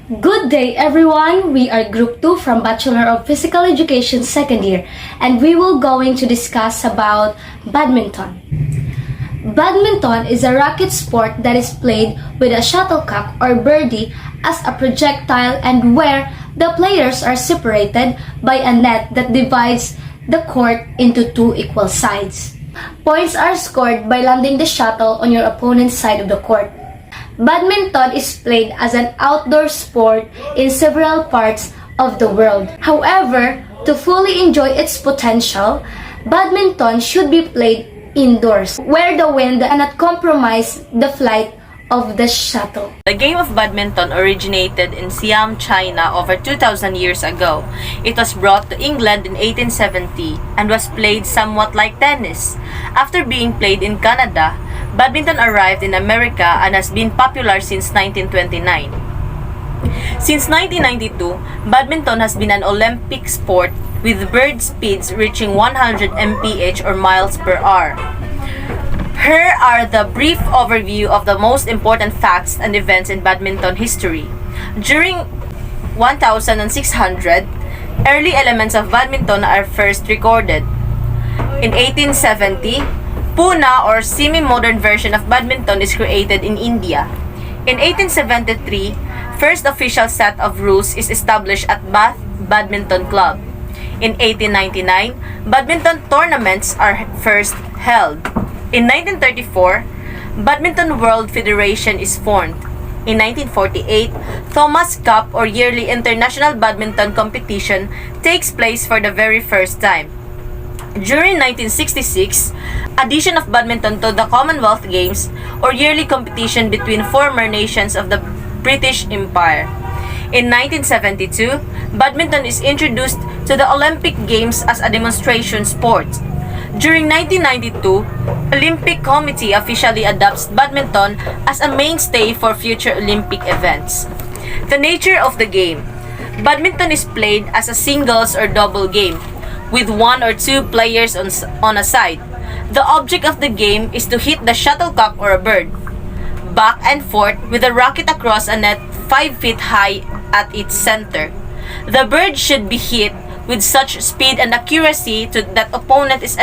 Good day everyone, we are Group 2 from Bachelor of Physical Education second year and we will going to discuss about badminton. Badminton is a racket sport that is played with a shuttlecock or birdie as a projectile and where the players are separated by a net that divides the court into two equal sides. Points are scored by landing the shuttle on your opponent's side of the court. Badminton is played as an outdoor sport in several parts of the world. However, to fully enjoy its potential, badminton should be played indoors, where the wind cannot compromise the flight of the shuttle. The game of badminton originated in Siam, China over 2,000 years ago. It was brought to England in 1870 and was played somewhat like tennis. After being played in Canada, badminton arrived in America and has been popular since 1929. Since 1992, badminton has been an Olympic sport with bird speeds reaching 100 mph or miles per hour. Here are the brief overview of the most important facts and events in badminton history. During 1600, early elements of badminton are first recorded. In 1870, Puna or semi-modern version of badminton is created in India. In 1873, first official set of rules is established at Bath Badminton Club. In 1899, badminton tournaments are first held. In 1934, Badminton World Federation is formed. In 1948, Thomas Cup or yearly international badminton competition takes place for the very first time. During 1966, addition of badminton to the Commonwealth Games or yearly competition between former nations of the British Empire. In 1972, badminton is introduced to the Olympic Games as a demonstration sport. During 1992, Olympic Committee officially adopts badminton as a mainstay for future Olympic events. The nature of the game. Badminton is played as a singles or double game, with one or two players on a side. The object of the game is to hit the shuttlecock or a bird, back and forth with a racket across a net 5 feet high at its center. The bird should be hit with such speed and accuracy that opponent is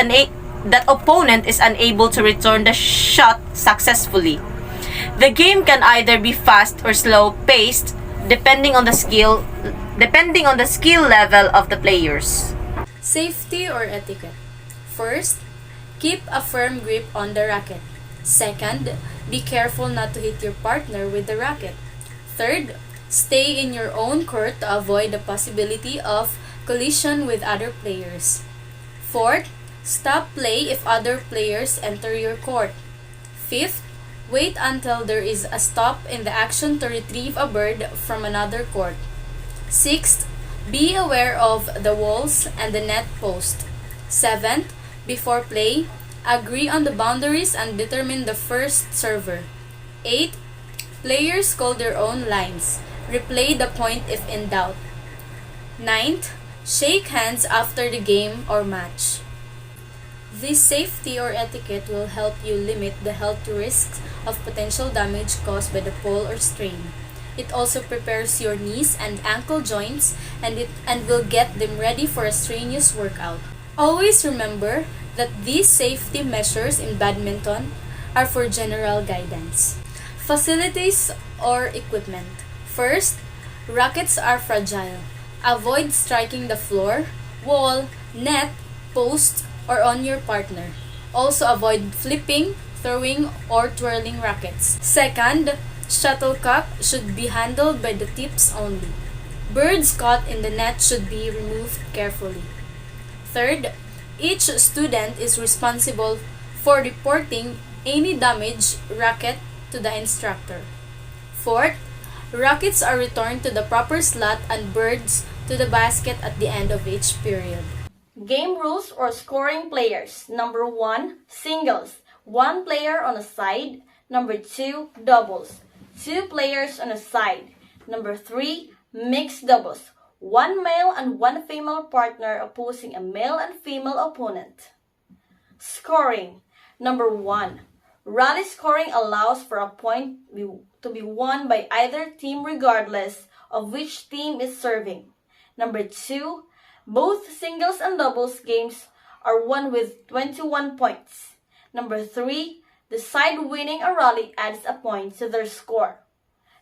unable to return the shot successfully. The game can either be fast or slow paced depending on the skill level of the players. Safety or etiquette. First, keep a firm grip on the racket. Second, be careful not to hit your partner with the racket. Third, stay in your own court to avoid the possibility of collision with other players. Fourth, stop play if other players enter your court. Fifth, wait until there is a stop in the action to retrieve a bird from another court. Sixth, be aware of the walls and the net post. Seventh, before play, agree on the boundaries and determine the first server. Eighth, players call their own lines. Replay the point if in doubt. Ninth, shake hands after the game or match. This safety or etiquette will help you limit the health risks of potential damage caused by the pull or strain. It also prepares your knees and ankle joints and will get them ready for a strenuous workout. Always remember that these safety measures in badminton are for general guidance. Facilities or equipment. First, rackets are fragile. Avoid striking the floor, wall, net, post, or on your partner. Also avoid flipping, throwing, or twirling rackets. Second, shuttlecock should be handled by the tips only. Birds caught in the net should be removed carefully. Third, each student is responsible for reporting any damaged racket to the instructor. Fourth, rackets are returned to the proper slot and birds to the basket at the end of each period. Game rules or scoring players. Number 1, singles. 1 player on a side. Number 2, doubles. 2 players on a side. Number 3, mixed doubles. 1 male and 1 female partner opposing a male and female opponent. Scoring. Number 1, rally scoring allows for a point to be won by either team regardless of which team is serving. Number 2, both singles and doubles games are won with 21 points. Number 3, the side winning a rally adds a point to their score.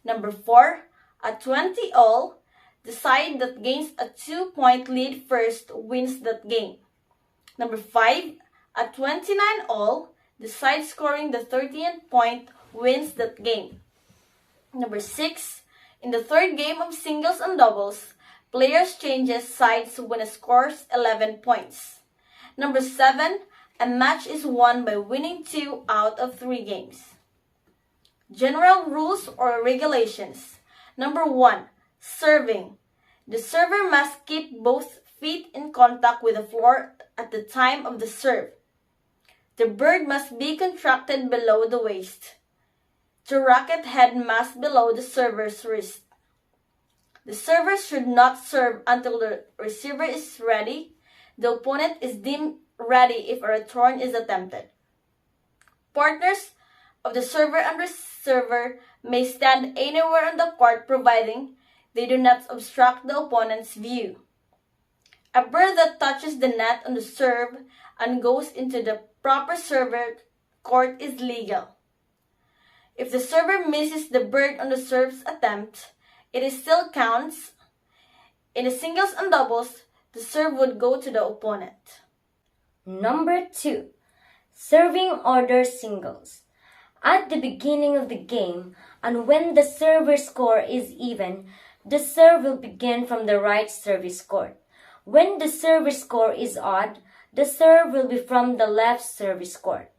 Number 4, at 20 all, the side that gains a 2-point lead first wins that game. Number 5, at 29 all, the side scoring the 13th point wins that game. Number 6, in the third game of singles and doubles, players changes sides when a scores 11 points. Number 7, a match is won by winning 2 out of 3 games. General rules or regulations. Number 1, serving. The server must keep both feet in contact with the floor at the time of the serve. The bird must be contracted below the waist. The racket head must below the server's wrist. The server should not serve until the receiver is ready. The opponent is deemed ready if a return is attempted. Partners of the server and receiver may stand anywhere on the court providing they do not obstruct the opponent's view. A bird that touches the net on the serve and goes into the proper server court is legal. If the server misses the bird on the serve's attempt, it still counts. In the singles and doubles, the serve would go to the opponent. Number 2, serving order singles. At the beginning of the game, and when the server score is even, the serve will begin from the right service court. When the server score is odd, the serve will be from the left service court.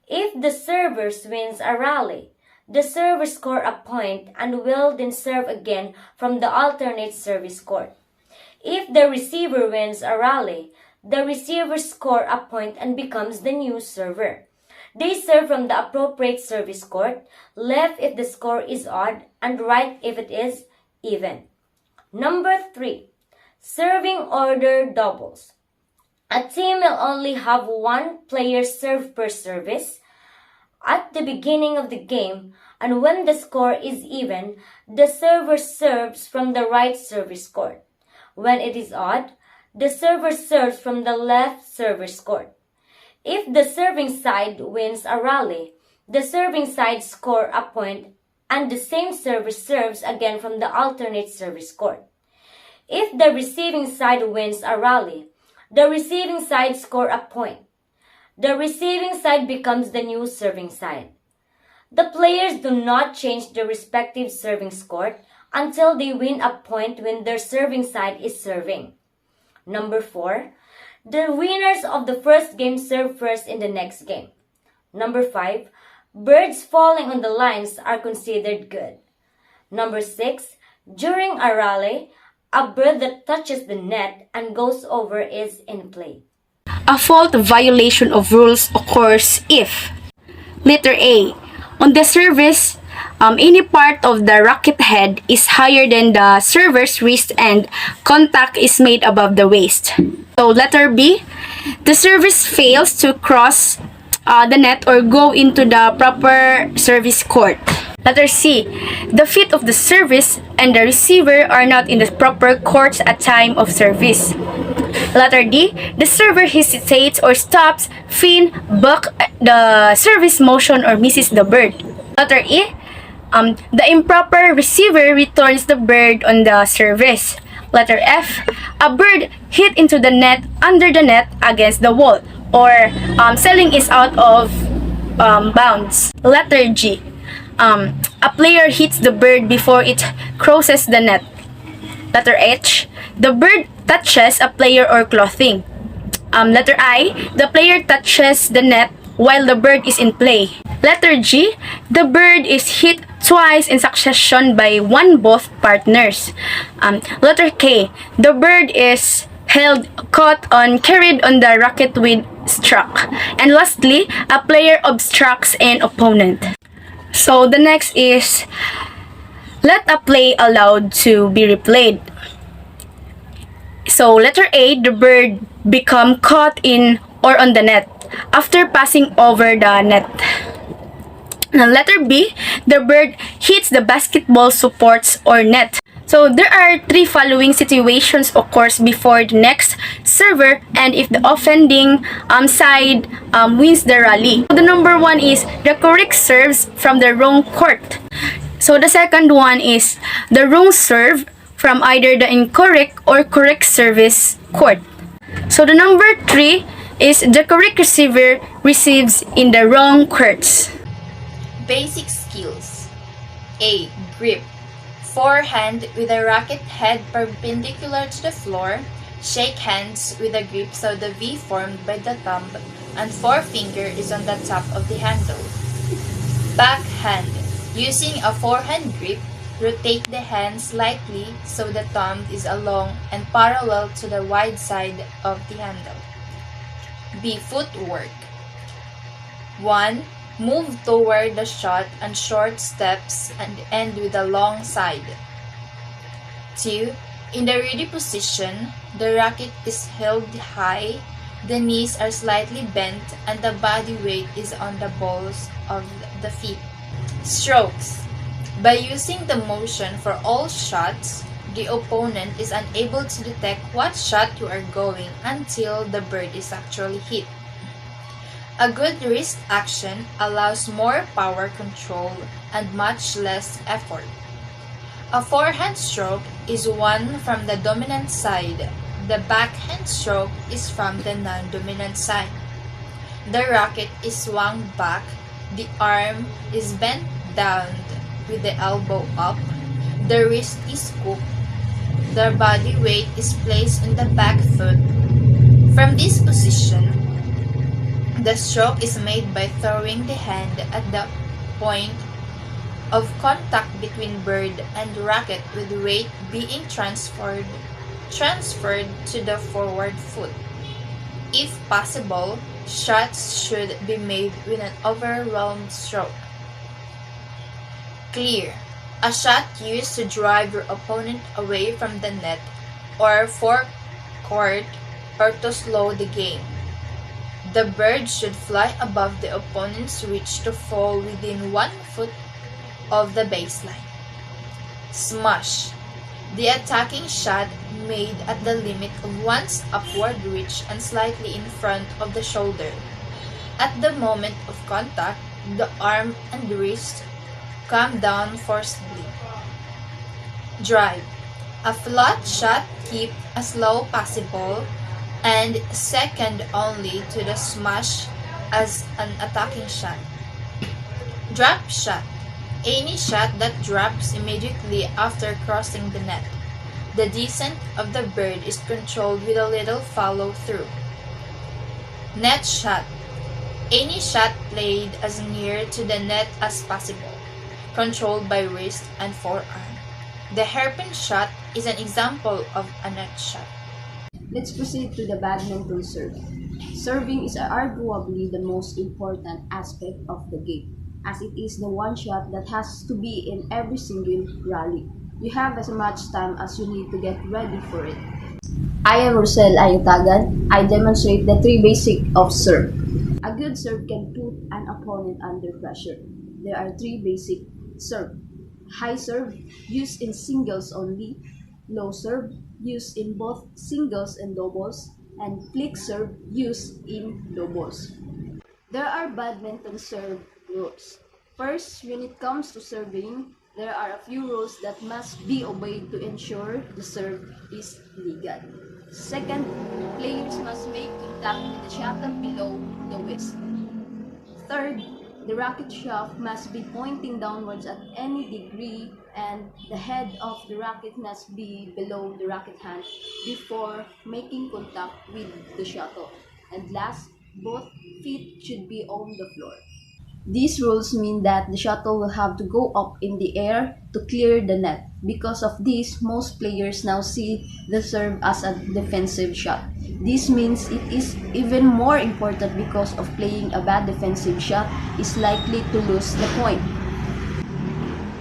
If the server wins a rally, the server score a point and will then serve again from the alternate service court. If the receiver wins a rally, the receiver score a point and becomes the new server. They serve from the appropriate service court, left if the score is odd, and right if it is even. Number 3, serving order doubles. A team will only have one player serve per service. At the beginning of the game, and when the score is even, the server serves from the right service court. When it is odd, the server serves from the left service court. If the serving side wins a rally, the serving side score a point and the same server serves again from the alternate service court. If the receiving side wins a rally, the receiving side score a point. The receiving side becomes the new serving side. The players do not change their respective serving score until they win a point when their serving side is serving. Number 4, the winners of the first game serve first in the next game. Number 5, birds falling on the lines are considered good. Number 6, during a rally, a bird that touches the net and goes over is in play. A fault violation of rules occurs if letter A, on the service, any part of the racket head is higher than the server's wrist and contact is made above the waist. So letter B, the service fails to cross the net or go into the proper service court. Letter C, the feet of the service and the receiver are not in the proper courts at time of service. Letter D, the server hesitates or stops, fin, buck the service motion or misses the bird. Letter E, the improper receiver returns the bird on the service. Letter F, a bird hit into the net under the net against the wall or selling is out of bounds. Letter G, a player hits the bird before it crosses the net. Letter H, the bird touches a player or clothing. Letter I, the player touches the net while the bird is in play. Letter G, the bird is hit twice in succession by both partners. Letter K, the bird is held, caught on, carried on the racket with struck. And lastly, a player obstructs an opponent. So the next is let a play allowed to be replayed. So letter A, the bird become caught in or on the net after passing over the net. Now letter B, the bird hits the basketball supports or net. So there are three following situations occurs before the next server and if the offending side wins the rally. So the number one is the correct serves from the wrong court. So the second one is the wrong serve from either the incorrect or correct service court. So the number three is the correct receiver receives in the wrong courts. Basic skills. A. Grip. Forehand with the racket head perpendicular to the floor. Shake hands with a grip so the V formed by the thumb and forefinger is on the top of the handle. Backhand. Using a forehand grip, rotate the hand slightly so the thumb is along and parallel to the wide side of the handle. B. Footwork. 1. Move toward the shot and short steps and end with a long side. 2. In the ready position, the racket is held high, the knees are slightly bent, and the body weight is on the balls of the feet. Strokes. By using the motion for all shots, the opponent is unable to detect what shot you are going until the bird is actually hit. A good wrist action allows more power control and much less effort. A forehand stroke is one from the dominant side. The backhand stroke is from the non-dominant side. The racket is swung back. The arm is bent down with the elbow up. The wrist is scooped. The body weight is placed on the back foot. From this position, the stroke is made by throwing the hand at the point of contact between bird and racket with weight being transferred to the forward foot. If possible, shots should be made with an overwhelmed stroke. Clear. A shot used to drive your opponent away from the net or forecourt or to slow the game. The bird should fly above the opponent's reach to fall within 1 foot of the baseline. Smash. The attacking shot made at the limit of one's upward reach and slightly in front of the shoulder. At the moment of contact, the arm and wrist come down forcibly. Drive. A flat shot keep as low possible and second only to the smash as an attacking shot. Drop shot. Any shot that drops immediately after crossing the net. The descent of the bird is controlled with a little follow-through. Net shot. Any shot played as near to the net as possible, controlled by wrist and forearm. The hairpin shot is an example of a net shot. Let's proceed to the badminton serve. Serving is arguably the most important aspect of the game, as it is the one shot that has to be in every single rally. You have as much time as you need to get ready for it. I am Rosel Ayutagan. I demonstrate the three basics of serve. A good serve can put an opponent under pressure. There are three basic serve. High serve, used in singles only. Low serve, used in both singles and doubles. And flick serve, used in doubles. There are badminton serve rules. First, when it comes to serving, there are a few rules that must be obeyed to ensure the serve is legal. Second, players must make contact with the shuttle below the wrist. Third, the racket shaft must be pointing downwards at any degree and the head of the racket must be below the racket hand before making contact with the shuttle. And last, both feet should be on the floor. These rules mean that the shuttle will have to go up in the air to clear the net. Because of this, most players now see the serve as a defensive shot. This means it is even more important because of playing a bad defensive shot is likely to lose the point.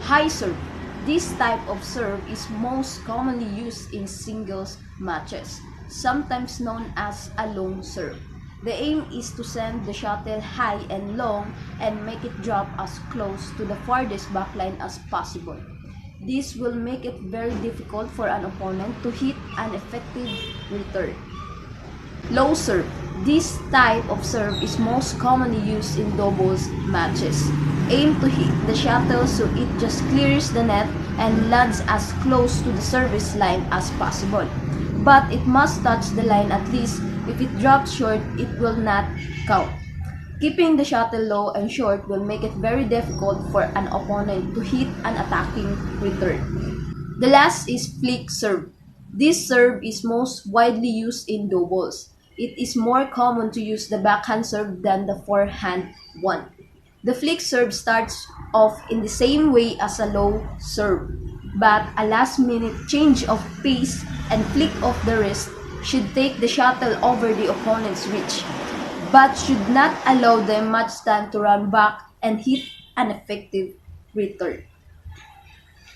High serve. This type of serve is most commonly used in singles matches, sometimes known as a long serve. The aim is to send the shuttle high and long and make it drop as close to the farthest backline as possible. This will make it very difficult for an opponent to hit an effective return. Low serve. This type of serve is most commonly used in doubles matches. Aim to hit the shuttle so it just clears the net and lands as close to the service line as possible. But it must touch the line at least. If it drops short, it will not count. Keeping the shuttle low and short will make it very difficult for an opponent to hit an attacking return. The last is flick serve. This serve is most widely used in doubles. It is more common to use the backhand serve than the forehand one. The flick serve starts off in the same way as a low serve, but a last-minute change of pace and flick of the wrist should take the shuttle over the opponent's reach, but should not allow them much time to run back and hit an effective return.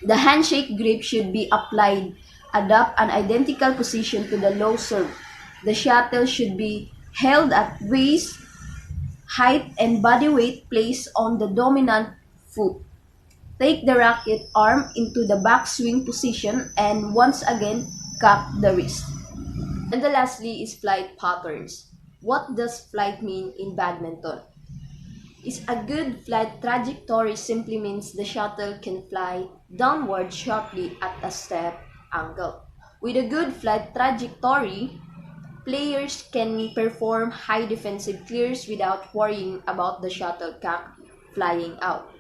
The handshake grip should be applied, adopt an identical position to the low serve. The shuttle should be held at waist height and body weight placed on the dominant foot. Take the racket arm into the backswing position and once again cock the wrist. And the lastly is flight patterns. What does flight mean in badminton? Is a good flight trajectory simply means the shuttle can fly downward sharply at a step angle. With a good flight trajectory, players can perform high defensive clears without worrying about the shuttlecock flying out.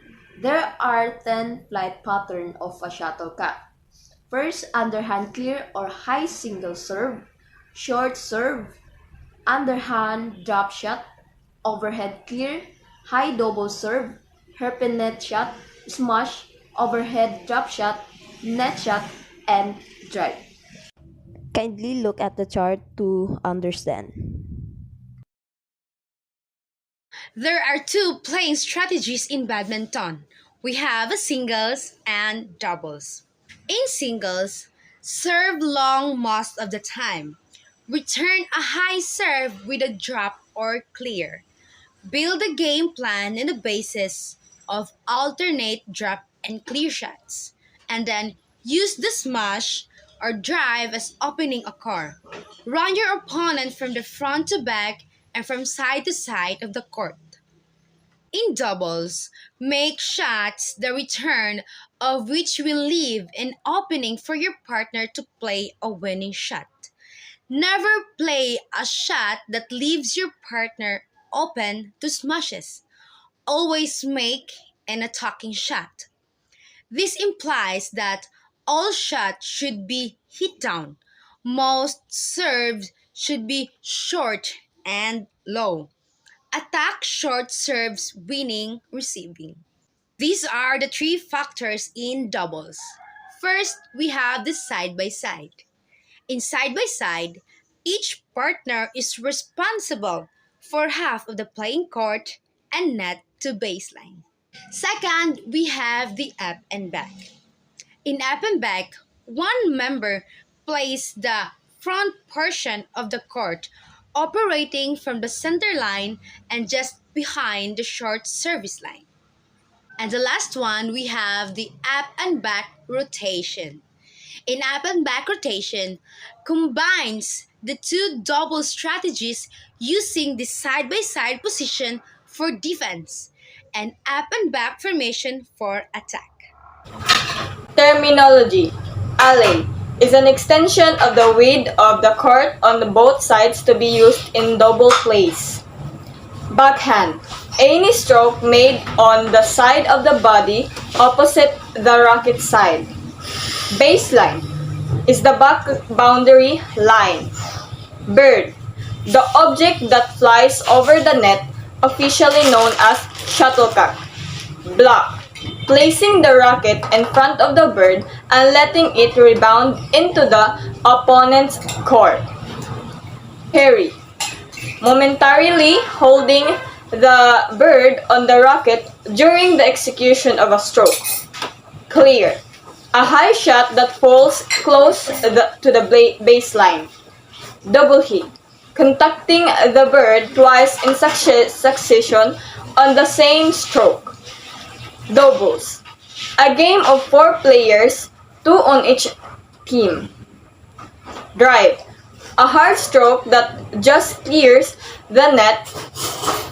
There are 10 flight patterns of a shuttlecock. First, underhand clear or high single serve, short serve, underhand drop shot, overhead clear, high double serve, hairpin net shot, smash, overhead drop shot, net shot, and drive. Kindly look at the chart to understand. There are two playing strategies in badminton. We have singles and doubles. In singles, serve long most of the time. Return a high serve with a drop or clear. Build a game plan on the basis of alternate drop and clear shots, and then use the smash or drive as opening a core. Run your opponent from the front to back and from side to side of the court. In doubles, make shots the return of which will leave an opening for your partner to play a winning shot. Never play a shot that leaves your partner open to smashes. Always make an attacking shot. This implies that all shots should be hit down. Most serves should be short and low. Attack short serves winning, receiving. These are the three factors in doubles. First, we have the side by side. In side by side, each partner is responsible for half of the playing court and net to baseline. Second, we have the up and back. In up and back, one member plays the front portion of the court, operating from the center line and just behind the short service line. And the last one, we have the up and back rotation. In up and back rotation, combines the two double strategies using the side-by-side position for defense and up and back formation for attack. Terminology. Alley is an extension of the width of the court on the both sides to be used in double plays. Backhand. Any stroke made on the side of the body opposite the racket side. Baseline is the back boundary line. Bird. The object that flies over the net, officially known as shuttlecock. Block. Placing the racket in front of the bird and letting it rebound into the opponent's court. Parry. Momentarily holding the bird on the racket during the execution of a stroke. Clear. A high shot that falls close to the baseline. Double hit. Contacting the bird twice in succession on the same stroke. Doubles. A game of 4 players, 2 on each team. Drive. A hard stroke that just clears the net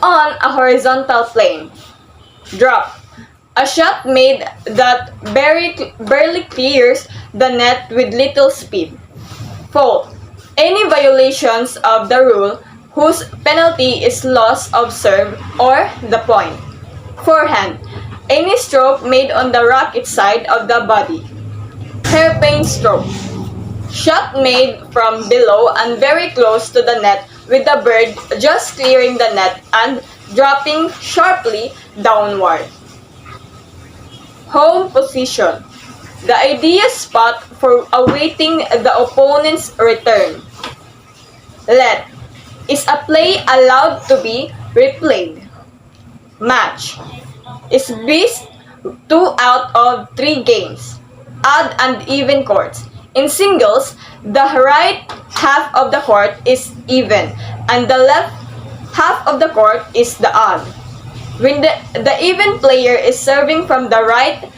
on a horizontal plane. Drop. A shot made that barely clears the net with little speed. Fault. Any violations of the rule whose penalty is loss of serve or the point. Forehand. Any stroke made on the racket side of the body. Hairpin stroke. Shot made from below and very close to the net with the bird just clearing the net and dropping sharply downward. Home position. The ideal spot for awaiting the opponent's return. Let is a play allowed to be replayed. Match is best 2 out of 3 games. Odd and even courts. In singles, the right half of the court is even and the left half of the court is the odd. When the even player is serving from the right,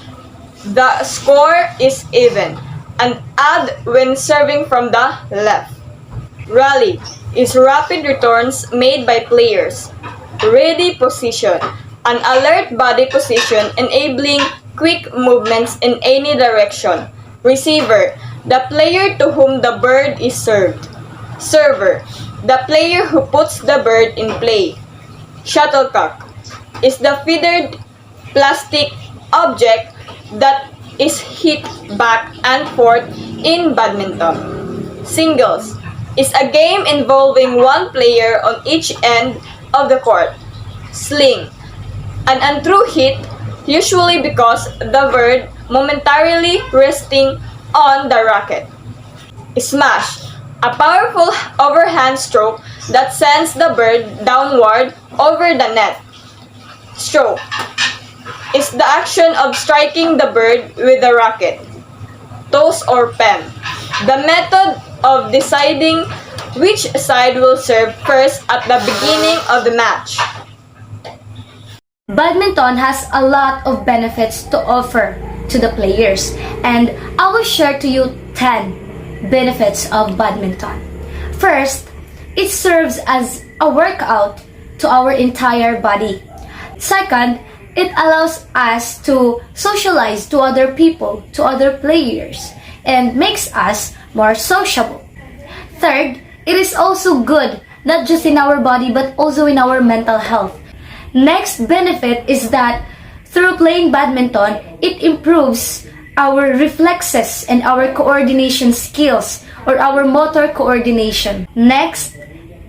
the score is even, and odd when serving from the left. Rally is rapid returns made by players. Ready position, an alert body position enabling quick movements in any direction. Receiver, the player to whom the bird is served. Server, the player who puts the bird in play. Shuttlecock is the feathered plastic object that is hit back and forth in badminton. Singles is a game involving one player on each end of the court. Sling, an untrue hit, usually because the bird momentarily resting on the racket. Smash, a powerful overhand stroke that sends the bird downward over the net. Stroke is the action of striking the bird with the racket. Toss or pen, the method of deciding which side will serve first at the beginning of the match. Badminton has a lot of benefits to offer to the players, and I will share to you 10 benefits of badminton. First, it serves as a workout to our entire body. Second, it allows us to socialize to other people, to other players, and makes us more sociable. Third, it is also good not just in our body but also in our mental health. Next benefit is that through playing badminton, it improves our reflexes and our coordination skills or our motor coordination. Next,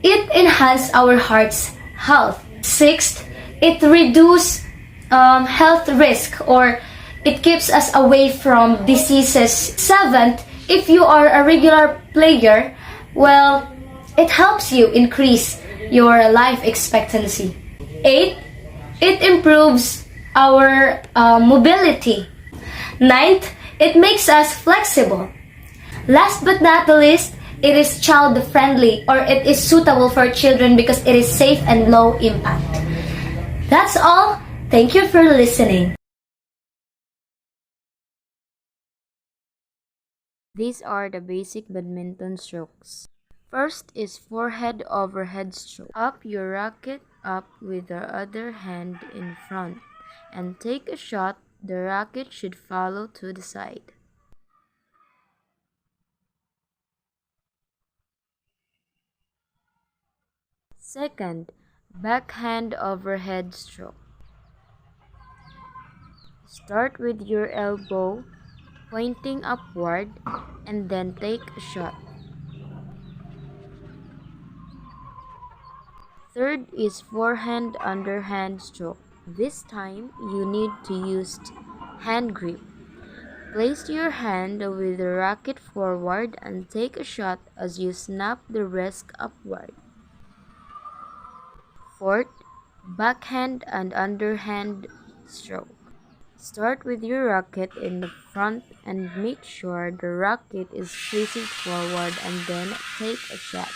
it enhances our heart's health. Sixth, it reduces health risk or it keeps us away from diseases. Seventh, if you are a regular player, well, it helps you increase your life expectancy. 8, it improves our mobility. 9th, it makes us flexible. Last but not the least, it is child friendly or it is suitable for children because it is safe and low impact. That's all. Thank you for listening. These are the basic badminton strokes. First is forehead overhead stroke. Up your racket up with the other hand in front and take a shot. The racket should follow to the side. Second, backhand overhead stroke. Start with your elbow pointing upward and then take a shot. Third is forehand underhand stroke. This time you need to use hand grip. Place your hand with the racket forward and take a shot as you snap the wrist upward. Fourth, backhand and underhand stroke. Start with your racket in the front and make sure the racket is facing forward and then take a shot.